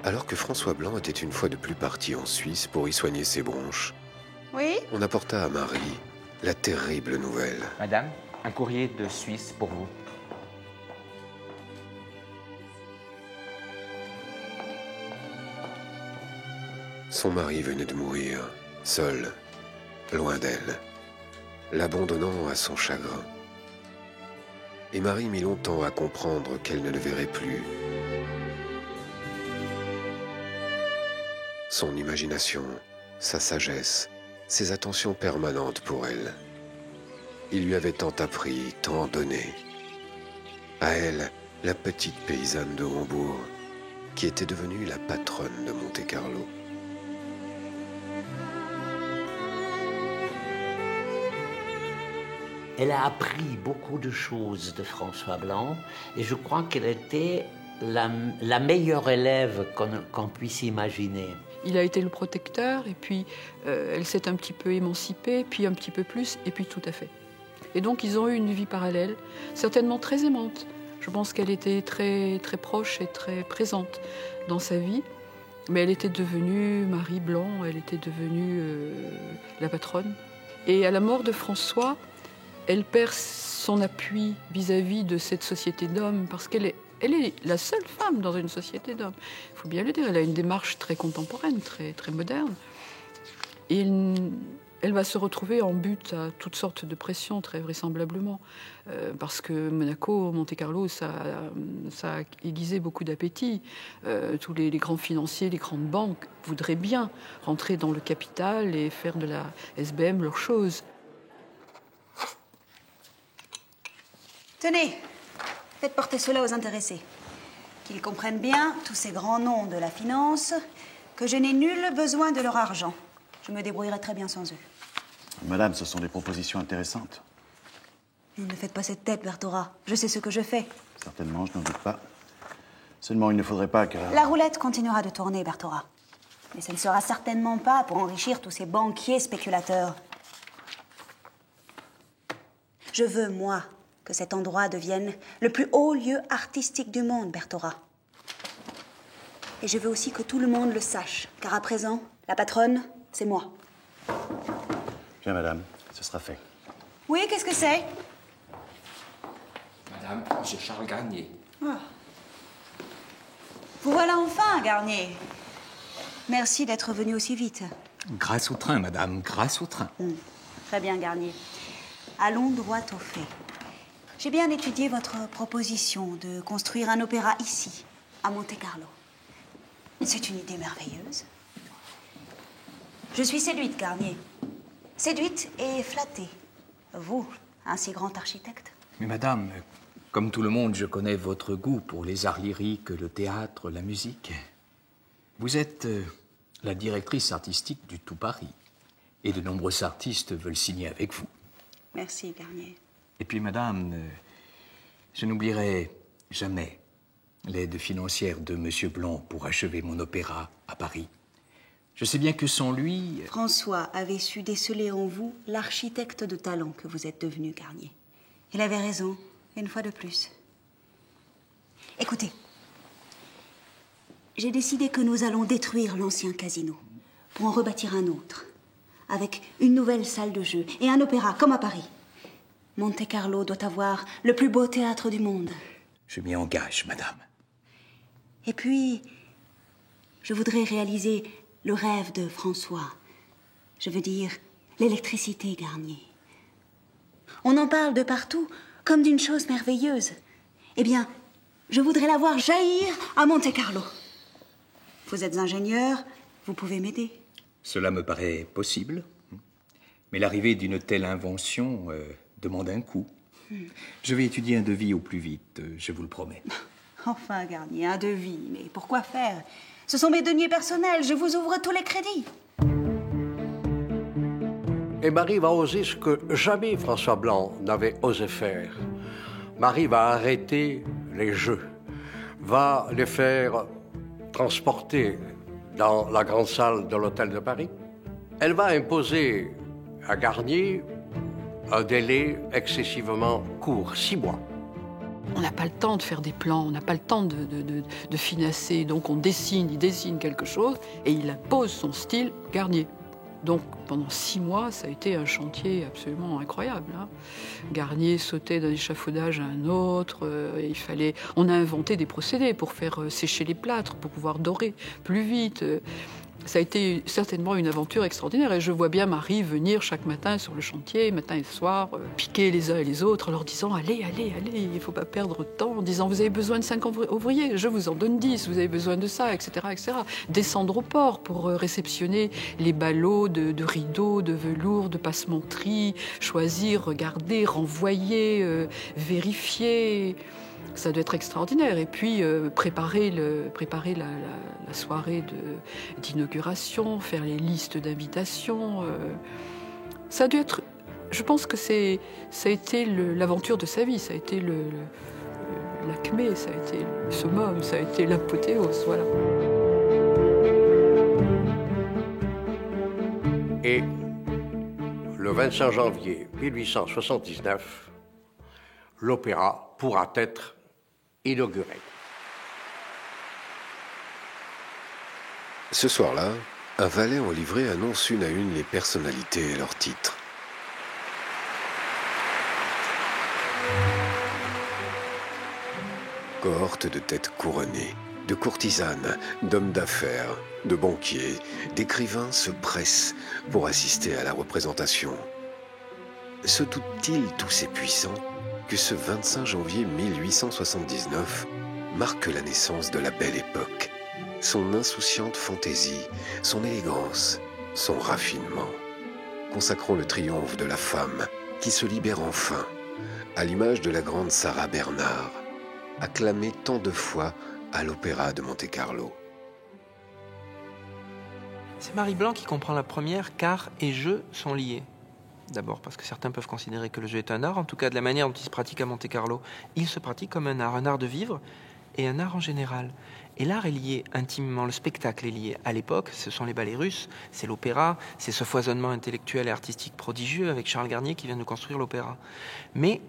alors que François Blanc était une fois de plus parti en Suisse pour y soigner ses bronches, Oui? on apporta à Marie La terrible nouvelle. Madame, un courrier de Suisse pour vous. Son mari venait de mourir, seul, loin d'elle, l'abandonnant à son chagrin. Et Marie mit longtemps à comprendre qu'elle ne le verrait plus. Son imagination, sa sagesse, ses attentions permanentes pour elle. Il lui avait tant appris, tant donné. À elle, la petite paysanne de Hambourg, qui était devenue la patronne de Monte-Carlo. Elle a appris beaucoup de choses de François Blanc et je crois qu'elle était la meilleure élève qu'on puisse imaginer. Il a été le protecteur et puis elle s'est un petit peu émancipée, puis un petit peu plus et puis tout à fait. Et donc ils ont eu une vie parallèle, certainement très aimante. Je pense qu'elle était très, très proche et très présente dans sa vie. Mais elle était devenue Marie Blanc, elle était devenue la patronne. Et à la mort de François, elle perd son appui vis-à-vis de cette société d'hommes parce qu'elle est la seule femme dans une société d'hommes. Il faut bien le dire, elle a une démarche très contemporaine, très, très moderne. Et elle va se retrouver en butte à toutes sortes de pressions, très vraisemblablement, parce que Monaco, Monte-Carlo, ça a aiguisé beaucoup d'appétit. Tous les grands financiers, les grandes banques voudraient bien rentrer dans le capital et faire de la SBM leur chose. Tenez, faites porter cela aux intéressés. Qu'ils comprennent bien, tous ces grands noms de la finance, que je n'ai nul besoin de leur argent. Je me débrouillerai très bien sans eux. Madame, ce sont des propositions intéressantes. Ne faites pas cette tête, Berthora. Je sais ce que je fais. Certainement, je n'en doute pas. Seulement, il ne faudrait pas que... La roulette continuera de tourner, Berthora. Mais ce ne sera certainement pas pour enrichir tous ces banquiers spéculateurs. Je veux, moi, que cet endroit devienne le plus haut lieu artistique du monde, Berthora. Et je veux aussi que tout le monde le sache, car à présent, la patronne, c'est moi. Bien, madame, ce sera fait. Oui, qu'est-ce que c'est? Madame, j'ai Charles Garnier. Ah. Vous voilà enfin, Garnier. Merci d'être venu aussi vite. Grâce au train, madame, grâce au train. Très bien, Garnier. Allons droit au fait. J'ai bien étudié votre proposition de construire un opéra ici, à Monte-Carlo. C'est une idée merveilleuse. Je suis séduite, Garnier. Séduite et flattée. Vous, un si grand architecte. Mais madame, comme tout le monde, je connais votre goût pour les arts lyriques, le théâtre, la musique. Vous êtes la directrice artistique du Tout Paris. Et de nombreux artistes veulent signer avec vous. Merci, Garnier. Et puis, madame, je n'oublierai jamais l'aide financière de M. Blanc pour achever mon opéra à Paris. Je sais bien que sans lui... François avait su déceler en vous l'architecte de talent que vous êtes devenu, Garnier. Il avait raison, une fois de plus. Écoutez, j'ai décidé que nous allons détruire l'ancien casino pour en rebâtir un autre, avec une nouvelle salle de jeu et un opéra comme à Paris. Monte-Carlo doit avoir le plus beau théâtre du monde. Je m'y engage, madame. Et puis, je voudrais réaliser le rêve de François. Je veux dire, l'électricité, Garnier. On en parle de partout, comme d'une chose merveilleuse. Eh bien, je voudrais la voir jaillir à Monte-Carlo. Vous êtes ingénieur, vous pouvez m'aider. Cela me paraît possible. Mais l'arrivée d'une telle invention demande un coût. Je vais étudier un devis au plus vite, je vous le promets. Enfin, Garnier, un devis, mais pourquoi faire? Ce sont mes deniers personnels, je vous ouvre tous les crédits. Et Marie va oser ce que jamais François Blanc n'avait osé faire. Marie va arrêter les jeux, va les faire transporter dans la grande salle de l'Hôtel de Paris. Elle va imposer à Garnier un délai excessivement court, 6 mois. On n'a pas le temps de faire des plans, on n'a pas le temps de finasser. Donc on dessine, il dessine quelque chose et il impose son style Garnier. Donc pendant 6 mois, ça a été un chantier absolument incroyable. Garnier sautait d'un échafaudage à un autre. On a inventé des procédés pour faire sécher les plâtres, pour pouvoir dorer plus vite. Ça a été certainement une aventure extraordinaire. Et je vois bien Marie venir chaque matin sur le chantier, matin et soir, piquer les uns et les autres, en leur disant « Allez, allez, allez, il ne faut pas perdre de temps », en disant « Vous avez besoin de 5 ouvriers, je vous en donne 10, vous avez besoin de ça, etc. etc. » Descendre au port pour réceptionner les ballots de rideaux, de velours, de passementerie, choisir, regarder, renvoyer, vérifier. Ça doit être extraordinaire. Et puis préparer la soirée d'inauguration, faire les listes d'invitation. Ça a dû être. Je pense que ça a été l'aventure de sa vie. Ça a été l'acmé, ça a été le summum, ça a été l'apothéose. Voilà. Et le 25 janvier 1879, l'opéra pourra être inauguré. Ce soir-là, un valet en livrée annonce une à une les personnalités et leurs titres. Cohorte de têtes couronnées, de courtisanes, d'hommes d'affaires, de banquiers, d'écrivains se pressent pour assister à la représentation. Se doutent-ils tous ces puissants que ce 25 janvier 1879 marque la naissance de la belle époque, son insouciante fantaisie, son élégance, son raffinement, consacrant le triomphe de la femme qui se libère enfin, à l'image de la grande Sarah Bernhardt, acclamée tant de fois à l'Opéra de Monte-Carlo. C'est Marie Blanc qui comprend la première car et jeu sont liés. D'abord parce que certains peuvent considérer que le jeu est un art, en tout cas de la manière dont il se pratique à Monte-Carlo. Il se pratique comme un art de vivre et un art en général. Et l'art est lié intimement, le spectacle est lié. À l'époque, ce sont les ballets russes, c'est l'opéra, c'est ce foisonnement intellectuel et artistique prodigieux avec Charles Garnier qui vient de construire l'opéra. Mais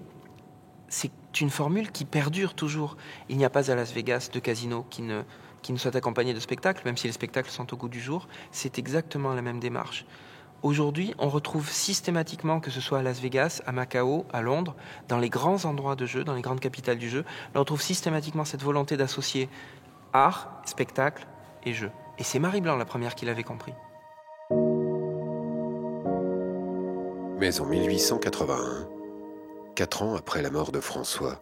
c'est une formule qui perdure toujours. Il n'y a pas à Las Vegas de casino qui ne soit accompagné de spectacles, même si les spectacles sont au goût du jour. C'est exactement la même démarche. Aujourd'hui, on retrouve systématiquement, que ce soit à Las Vegas, à Macao, à Londres, dans les grands endroits de jeu, dans les grandes capitales du jeu, on retrouve systématiquement cette volonté d'associer art, spectacle et jeu. Et c'est Marie Blanc la première qui l'avait compris. Mais en 1881, 4 ans après la mort de François,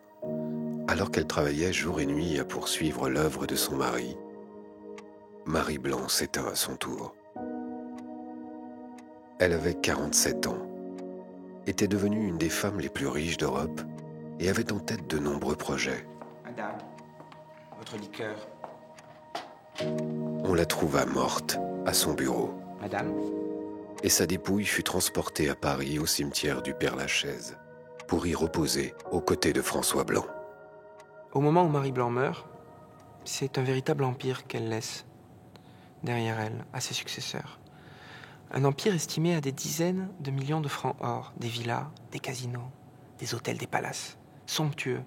alors qu'elle travaillait jour et nuit à poursuivre l'œuvre de son mari, Marie Blanc s'éteint à son tour. Elle avait 47 ans, était devenue une des femmes les plus riches d'Europe et avait en tête de nombreux projets. Madame, votre liqueur. On la trouva morte à son bureau. Madame. Et sa dépouille fut transportée à Paris au cimetière du Père-Lachaise pour y reposer aux côtés de François Blanc. Au moment où Marie Blanc meurt, c'est un véritable empire qu'elle laisse derrière elle, à ses successeurs. Un empire estimé à des dizaines de millions de francs or, des villas, des casinos, des hôtels, des palaces, somptueux.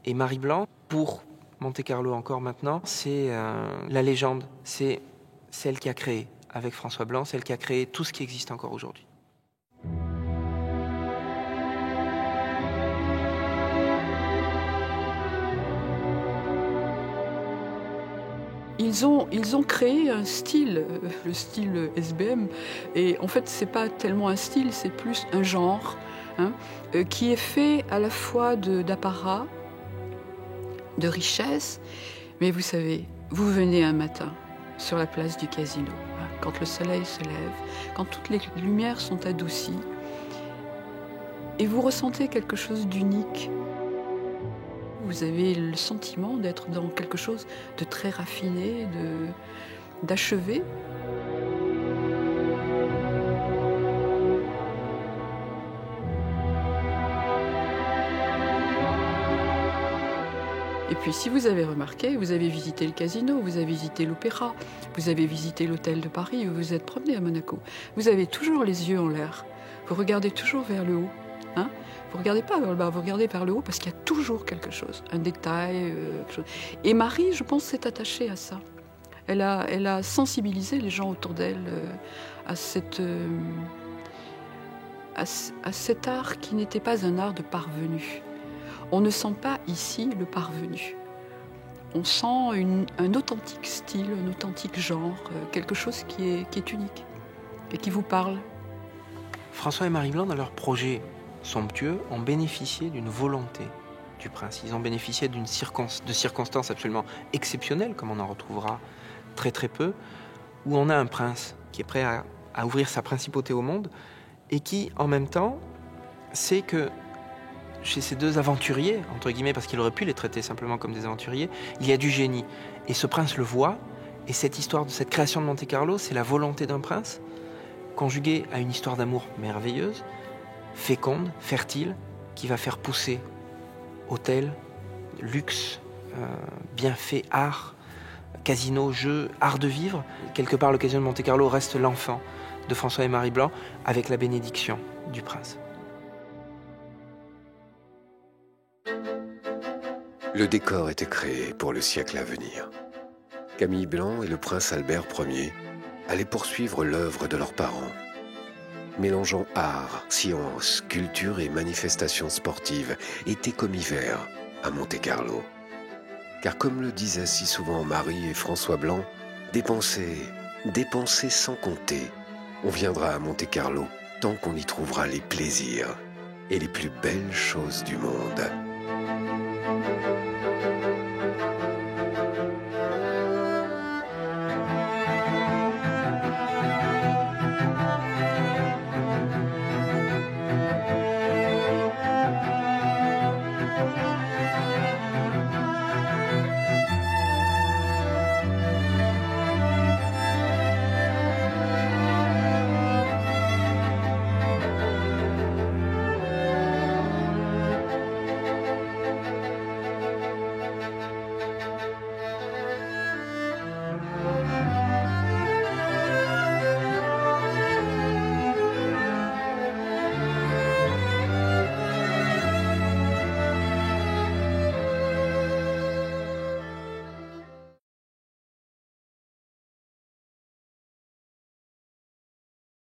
Et Marie Blanc, pour Monte-Carlo encore maintenant, c'est la légende, c'est celle qui a créé, avec François Blanc, celle qui a créé tout ce qui existe encore aujourd'hui. Ils ont créé un style, le style SBM, et en fait c'est pas tellement un style, c'est plus un genre, qui est fait à la fois d'apparat, de richesse, mais vous savez, vous venez un matin sur la place du casino, quand le soleil se lève, quand toutes les lumières sont adoucies, et vous ressentez quelque chose d'unique. Vous avez le sentiment d'être dans quelque chose de très raffiné, d'achevé. Et puis si vous avez remarqué, vous avez visité le casino, vous avez visité l'opéra, vous avez visité l'hôtel de Paris, vous vous êtes promené à Monaco. Vous avez toujours les yeux en l'air. Vous regardez toujours vers le haut. Vous ne regardez pas vers le bas, vous regardez vers le haut parce qu'il y a toujours quelque chose, un détail, quelque chose. Et Marie, je pense, s'est attachée à ça. Elle a sensibilisé les gens autour d'elle à cet art qui n'était pas un art de parvenu. On ne sent pas ici le parvenu. On sent un authentique style, un authentique genre, quelque chose qui est unique et qui vous parle. François et Marie Blanc, dans leur projet somptueux, ont bénéficié d'une volonté du prince. Ils ont bénéficié de circonstances absolument exceptionnelles, comme on en retrouvera très très peu, où on a un prince qui est prêt à ouvrir sa principauté au monde et qui, en même temps, sait que chez ces deux aventuriers, entre guillemets, parce qu'il aurait pu les traiter simplement comme des aventuriers, il y a du génie. Et ce prince le voit, et cette histoire de cette création de Monte-Carlo, c'est la volonté d'un prince, conjuguée à une histoire d'amour merveilleuse, féconde, fertile, qui va faire pousser hôtel, luxe, bienfaits, art, casino, jeu, art de vivre. Quelque part, l'occasion de Monte-Carlo reste l'enfant de François et Marie Blanc, avec la bénédiction du prince. Le décor était créé pour le siècle à venir. Camille Blanc et le prince Albert Ier allaient poursuivre l'œuvre de leurs parents, mélangeant art, science, culture et manifestations sportives, été comme hiver à Monte-Carlo. Car comme le disaient si souvent Marie et François Blanc, dépenser sans compter. On viendra à Monte-Carlo tant qu'on y trouvera les plaisirs et les plus belles choses du monde.